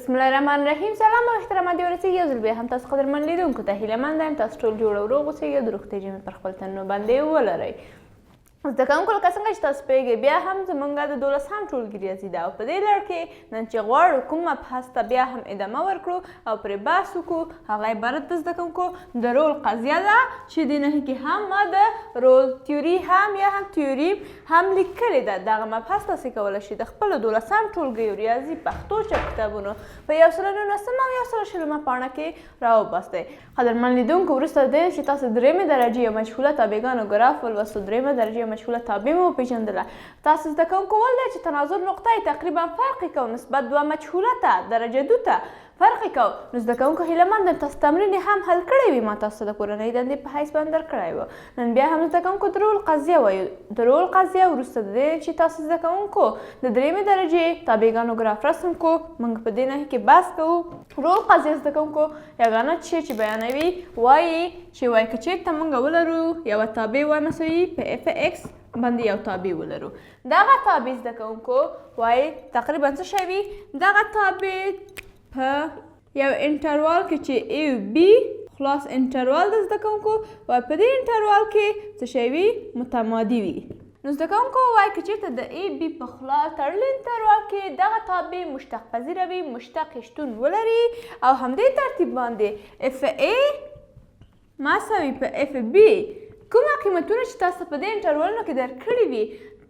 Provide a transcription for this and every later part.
بسم الله الرحمن الرحیم. سلام او احترامات یو رسیږي یو ځل بیا هم تاسو قدرمن لیدونکو ته هیله مند یم تاسو ټول جوړ او روغ اوسئ د روغتیا جامې پر خپل تنو باندې ولرئ. زده کوونکو لکه څنګه چې تاسو پوهېږئ بیا هم زموږ د 12 ټولګي ریاضي ده او په دې لړ کې نن چې غواړو کوم مبحث ته بیا هم ادامه ورکړو او پرې بحث وکړو هغه عبارت د زده کوونکو د رول قضیه ده چې دې نښې کې هم ما د رول تیوري هم یا هم تیوریم هم لیکلې ده. دغه مبحث تاسې کولی شئ د خپلو 12 ټولګیو ریاضي پښتو چپ کتابونو په 119 او 120 پاڼه کې راوباسئ. قدرمن لیدونکو وروسته د دې چې تاسو درېیمې درجې یو مجهوله تابعګانو ګراف ولوستو درېیمه درجې مجهوله تابع مو وپېژندله. تاسو زده کوونکو ولید چې تناظر نقطه یې تقریبا فرق کوو نسبت دوه مجهوله ته درجه دو ته فرق کوو. نو زده کوونکو هیله تاسو تمرین هم حل کړی وي ما تاسو ته د کورنۍ دندې په حیث باندې درکړی و. نن بیا هم زده کوونکو د رول قضیه وایو. د رول قضیه وروسته د دې چې تاسو زده کوونکو د درېیمې درجې تابعګانو ګراف رسم کو موږ په دې نښې کې بحث کوو. رول قضیه زده کوونکو یګانه شی چې بیانوي وایي چې وایي که چېرته موږ ولرو یوه تابع وای مساوي په اف ایکس باندې یو تابع ولرو. دغه تابع زده کوونکو وایي تقریبا څه شی وي دغه تابع په یو انټروال کې چې ای او بي خلاص انټروال د زده کوونکو وایي په دې انټروال کې څه شی وي متمادي وي. نو زده کوونکو وایي که چېرته د ای بي په خلا تړلي انټروال کې دغه تابع مشتق پذیره وي مشتق یې شتون ولري او همدې ترتیب باندې اف ای مساوي په اف بي کومه قیمتونه چې تاسو په دې انټرولونو کې درکړي وي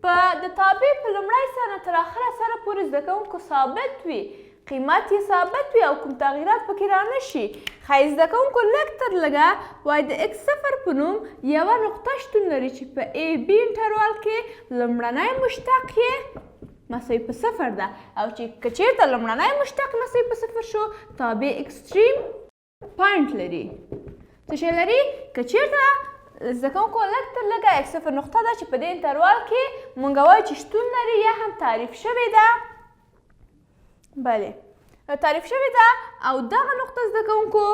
په د تابع په لومړی سر نه تر اخره سره پورې زده کوونکو ثابت وي قیمت یې ثابت وي او کوم تغییرات پکې رانه شي. ښایي زده کوونکو لږ تر لږه وایي د اکس صفر په نوم یوه نقطه شتون لري چې په ای بي انټرول کې لومړنی مشتق یې مساوي په صفر ده او چې که چېرته لومړنی مشتق مساوي په صفر شو تابع اکسټریم پاینټ لري. څه شی لري که چېرته زده کوونکو لږ تر لږه اکس صفر نقطه ده چې په دې انټروال کې موږ وایو چې شتون لري یا هم تعریف شوې ده. بلې تعریف شوې ده او دغه نقطه زده کوونکو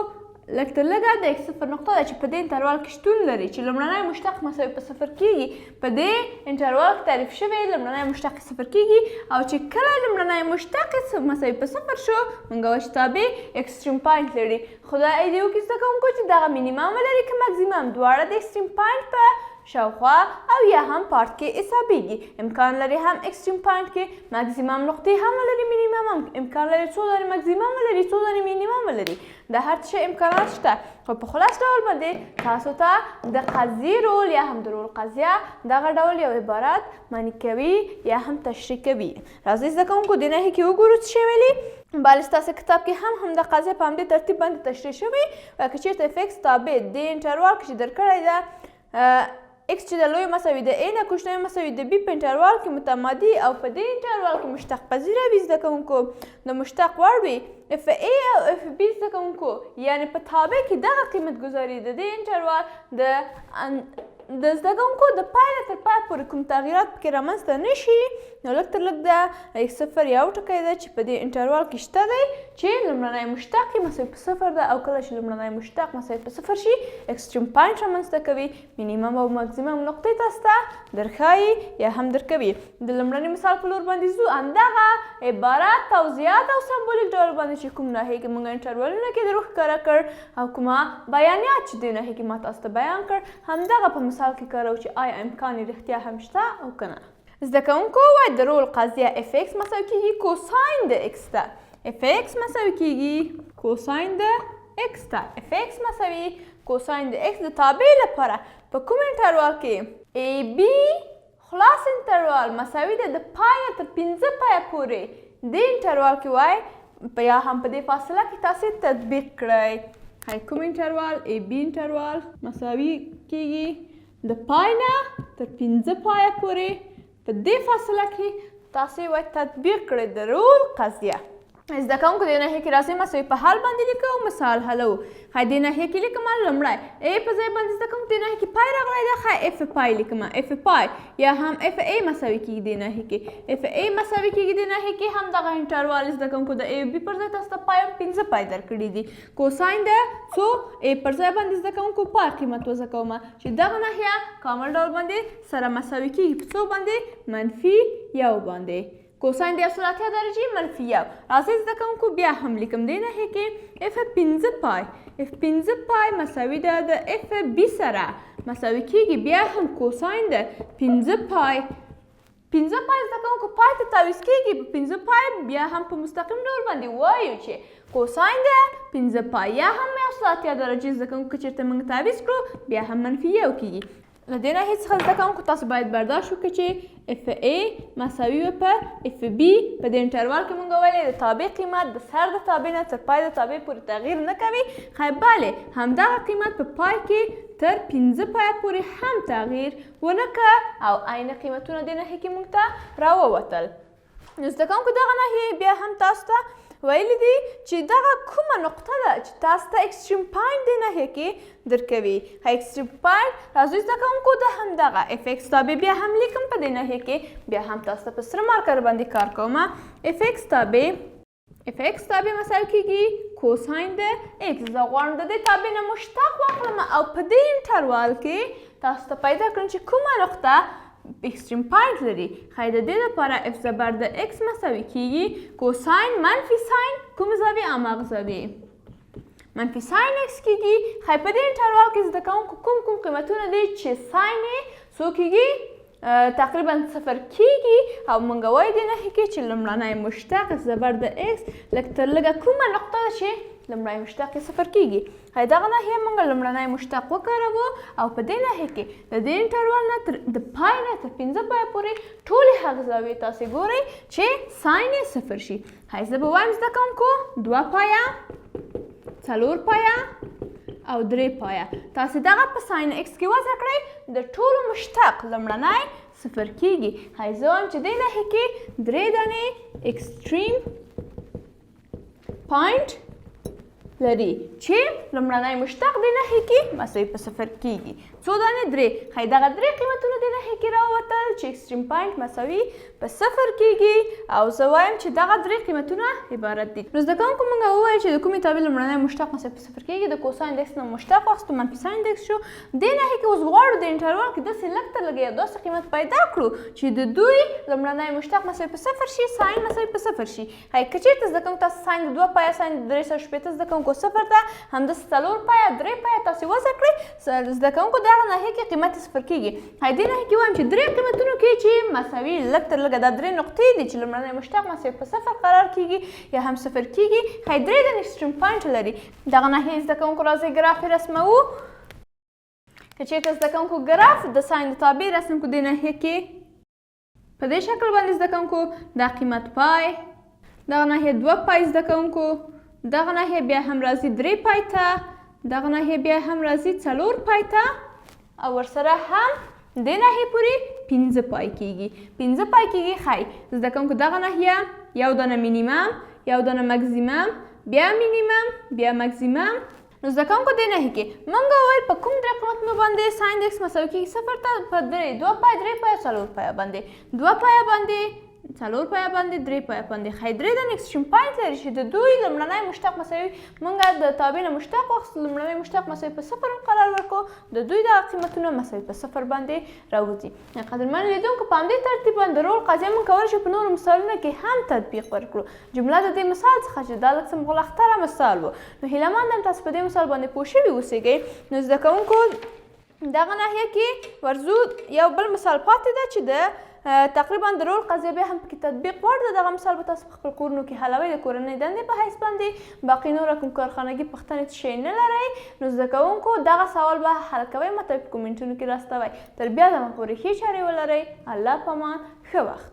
لږ تر لږه د اکس صفر نقطه ده چې په دې انټروال کې شتون لري چې لومړنی مشتق مساوي په صفر کېږي. په دې انټروال کې تعریف شوی لومړنی مشتق صفر کېږي او چې کله لومړنی مشتق مساوي په صفر شو موږ وایو چې تابع اکسټریم پاینټ لري. خدای دې وکړي زده کوونکو چې دغه مینیمم ولري که مکزیمم دواړه د اکسټریم پاینټ په شاوخوا او یا هم پارت کې حسابیږي. امکان لري هم اکسټریم پاینټ کې مکزیمم نقطې هم ولري مینیمم هم امکان لري څو دانې مکزیمم ولري څو دانې مینیمم ولري. د هر څه امکانات شته خو په خلاص ډول باندې تاسو ته د قضیې رول یا هم د رول قضیه دغه ډول یو عبارت معنی کوي یا هم تشریح کوي. راځئ زده کوونکو دې نښې کې وګورو څه شی ویلي. بله ستاسو کتاب کې هم د قضیه په همدې ترتیب باندې تشریح شوی وایي که چېرته اف ایکس تابع دې انټروال کې چې درکړی ده ایکس چې د لوی مساوي د ای نه کوچنی مساوي د بي په انټروال کې متمادي او په دې انټروال کې مشتق پذیره وي زده کوونکو د مشتق وړ وي اف ای او اف بي زده کوونکو یعنې په تابع کې دغه قیمت ګذاري د دې انټروال د زده کوونکو د پای نه تر پای پورې کوم تغییرات پکې رامنځته نه شي. نو لږ تر لږ د اکس صفر یو ټکی ده چې په دې انټروال کې شته دی چې لومړنی مشتق یې مساوي په صفر ده او کله چې لومړنی مشتق مساوي په صفر شي اکسټریم پاینټ رامنځته کوي مینیمم او مکزیمم نقطې تاسو ته درښایي یا هم درکوي. د لومړني مثال په لور باندې ځو همدغه عبارت توضیحات او سمبولیک ډول باندې چې کوم ناحیې کې موږ انټرولونه کې درو ښکاره کړ او کومه بیانیات چې دې ناحیې کې ما تاسو ته بیان کړ همدغه په مثال کې کارو چې آیا امکان یې رښتیا هم شته او که نه. زده کوونکو وایي د رول قضیه اف ایکس مساوي کېږي کوساین د ایکس ته. اف ایکس مساوي کېږي کوساین د ایکس ته. اف ایکس مساوي کوساین د ایکس د تابع لپاره په کوم انټروال کې ای بي خلاص انټروال مساوي ده د پای نه تر 15 پایه پورې دې انټروال کې وایي یا هم په دې فاصله کې تاسې تطبیق کړئ. هی کوم انټروال ای بي انټروال مساوي کېږي د پای نه تر 15 پایه پورې په دې فاصله کې تاسې وایي تطبیق کړئ د رول قضیه. زده کوونکو دې نښې کې راځئ مساوي په حال باندې لیکو او مثال حلو. ښایي دې نښې کې لیکم لومړی ای په ځای باندې زده کوونکو دې نښې کې پای راغلی ده ښایي اف پای لیکم اف پای یا هم اف ای مساوي کېږي دې نښې کې اف ای مساوي کېږي دې نښې کې هم دغه انټروال زده کوونکو د ای او بي پر ځای تاسو ته پای هم 15 پای درکړي دي. کوساین د څو ای پر ځای باندې زده کوونکو پای قیمت وضع کومه چې دغه نښه کامل ډول باندې سره مساوي کېږي په څو باندې منفي یو باندې. کوساین د 180 درجې منفي 1. راځئ زده کوونکو بیا هم لیکم. دې ناحیې کې اف 5 پای اف 5 پای مساوي ده د اف بي سره مساوي کیږي بیا هم کوساین د 5 پای 5 پای زده کوونکو پای ته تعویض کیږي. په 5 پای بیا هم په مستقیم ډول باندې وایو چې کوساین د 5 پای یا هم 180 درجې زده کوونکو که چېرته موږ تعویض کړو بیا هم منفي 1 کیږي. له دې ناحیې څخه زده کوونکو تاسو باید برداشت وکړئ چې اف ا مساوي وي په اف بي. په دې انټروال کې موږ ویلې د تابع قیمت د سر د تابع نه تر پای د تابع پورې تغییر نه کوي. بلې همدغه قیمت په پای کې تر 5 پایه پورې هم تغییر ونه کړ او عین قیمتونه دې ناحیې کې موږ ته راووتل. نو زده کوونکو دغه ناحیې بیا هم تاسو ته ویلی دي چې دغه کومه نقطه ده چې تاسو ته اکستریم پاینټ دې ناحیې کې درکوي. اکستریم پاینټ راځئ زده کوونکو د همدغه اف ایکس تابع بیا هم لیکم. په دې ناحیې کې بیا هم تاسو ته په سره مارکر باندې کار کوم. اف ایکس تابع مساوي کیږي کوساین د ایکس. زه غواړم د دې تابع نه مشتق واخلم او په دې انټروال کې تاسو ته پیدا کړم چې کومه نقطه اکستریم پاینټ لري. خای د دې لپاره اف زبر د ایکس مساوي کیږي کوساین منفي ساین کوم زاویې هماغه زاویې منفي ساین ایکس کیږي. خای په دې انټروال کې زده کوونکو کوم قیمتونه دي چې ساین یې څو کیږي تقریبا 0 کیږي او موږ وایو دې ناحیې کې چې لومړنی مشتق زبر د ایکس لږ تر لږه کومه نقطه ده چې لومړی مشتق یې 0 کیږي. هی دغه ناحیه موږ لومړنی مشتق وکاروو او په دې ناحیه کې د دې انټروال نه د پای نه تر 15 پایه پورې ټولې هغه زاویې تاسې ګورئ چې ساین یې 0 شي. هی زه به وایم زده کوونکو 2 پایه 4 پایه او 3 پایه. تاسې دغه په ساین ایکس کې وضع کړئ د ټولو مشتق لومړنی 0 کیږي. هی زه وایم چې دې ناحیې کې 3 دانې اکستریم پاینټ لري چې لومړنی مشتق دې ناحیې کې مساوي په 0 کیږي. څو دانې 3. خی دغه 3 قیمتونه دې ناحیې کې راووتل چې اکستریم پاینټ مساوي په 0 کیږي او زه وایم چې دغه 3 قیمتونه عبارت دي. نو زده کوونکو موږ وویل چې د کومې تابع لومړنی مشتق مساوي په 0 کیږي. د کوساین د ایکس نه مشتق واخیستو منفي ساین د ایکس شو. دې ناحیې کې اوس غواړو د انټروال کې داسې لږ تر لږه یو داسې قیمت پیدا کړو چې د دوی لومړنی مشتق مساوي په 0 شي ساین مساوي په 0 شي. هی که چېرته زده کوونکو تاسو ساین د 2 پایه ساین د 380 زده کوونکو 0 ده همداسې 4 پایه 3 پایه تاسې وضع کړئ. زده کوونکو دغه ناحیې کې قیمت 0 کیږي. هی دې ناحیې کې وایم چې 3 قیمتونو کې چې مساوي لږ تر لږه دا 3 نقطې دي چې لومړنی مشتق مساوي په 0 قرار کیږي یا هم 0 کیږي. هی 3 د اکستریم پاینټ لري. دغه ناحیې زده کوونکو راځئ ګراف یې رسموو. که چېرته زده کوونکو ګراف د ساین د تابع رسم کړو دې ناحیې کې په دې شکل باندې زده کوونکو دا قیمت پای دغه ناحیه 2 پای زده کوونکو دغه ناحیه بیا هم راځي 3 پای ته دغه ناحیه بیا هم راځي 4 پای ته او ورسره هم دې ناحیې پورې 15 پای کیږي 15 پای کیږي. ښایي زده کوونکو دغه ناحیه یو دانه مینیمم یو دانه مکزیمم بیا مینیمم بیا مکزیمم. نو زده کوونکو دې ناحیې کې موږ وویل په کوم 3 قیمتونو باندې ساین د ایکس مساوي کیږي 0 ته په 2 پای 3 پای 4 پای باندې 2 پای باندې 4 پای باندې 3 پای باندې. ښایي 3 د اکستریم پاینټ لري چې د دوی لومړنی مشتق مساوي موږ د تابع نه مشتق واخیستو لومړنی مشتق مساوي په 0 قرار ورکړو د دوی دغه قیمتونه مساوي په 0 باندې راوځي. قدرمن لیدونکو په همدې ترتیب باندې رول قضیه موږ کولی شو په نورو مثالونو کې هم تطبیق ورکړو. جمله د دې مثال څخه چې دا لږ څه مغلقتره مثال و. نو هیله مند تاسو په دې مثال باندې پوه شوي اوسئ. نو زده کوونکو دغه ناحیه کې ورځو یو بل مثال پاتې ده چې د تقریبا د رول قضیه بیا هم پکې تطبیق وړ ده. دغه مثال به تاسو په خپل کورونو کې حلوئ د کورنۍ دندې په حیث باندې. باقي نور کوم کارخانګي پوښتنې شی نه لرئ نو زده کوونکو دغه سوال به حل کوئ ماته په کومنټونو کې راستوئ. تر بیا دمه پورې ښې چارې ولرئ. الله پامان. ښه وخت.